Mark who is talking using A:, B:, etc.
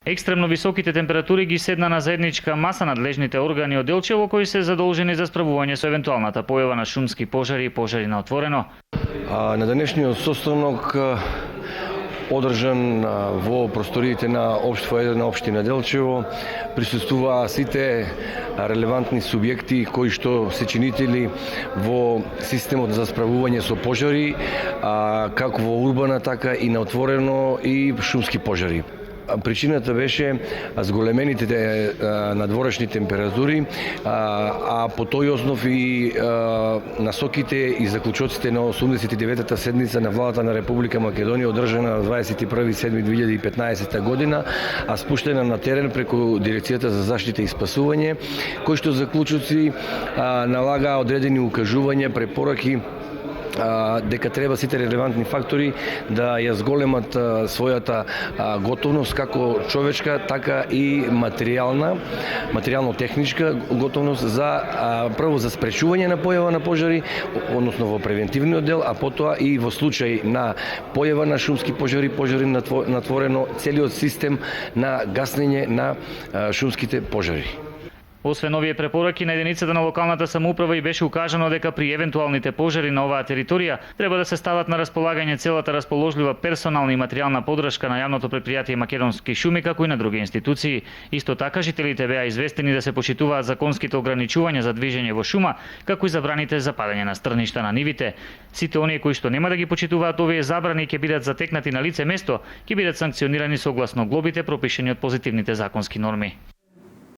A: Екстремно високите температури ги седна на заедничка маса надлежните органи од Делчево кои се задолжени за справување со евентуалната појава на шумски пожари и пожари на отворено.
B: На денешниот состанок одржан во просториите на општина Делчево присуствуваа сите релевантни субјекти кои што се чинители во системот за справување со пожари, како во урбана, така и на отворено и шумски пожари. Причината беше зголемените надворешни температури, а по тој основ и насоките и заклучоците на 89-та седница на владата на Република Македонија одржана на 21.7.2015 година, а спуштена на терен преку Дирекцијата за заштита и спасување, кои што заклучоци налагаа одредени укажувања, препораки дека треба сите релевантни фактори да ја зголемат својата готовност како човечка, така и материјално-техничка готовност за прво за спречување на појава на пожари, односно во превентивниот дел, а потоа и во случај на појава на шумски пожари, пожари на отворено, целиот систем на гаснење на шумските пожари.
A: Освен овие препораки на единицата на локалната самоуправа и беше укажано дека при евентуалните пожари на оваа територија треба да се стават на располагање целата расположлива персонална и материјална поддршка на јавното претпријатие Македонски шуми, како и на други институции. Исто така жителите беа известени да се почитуваат законските ограничувања за движење во шума, како и забраните за падање на стрништа на нивите. Сите оние кои што нема да ги почитуваат овие забрани ќе бидат затекнати на лице место, ќе бидат санкционирани согласно глобите пропишени од позитивните законски норми.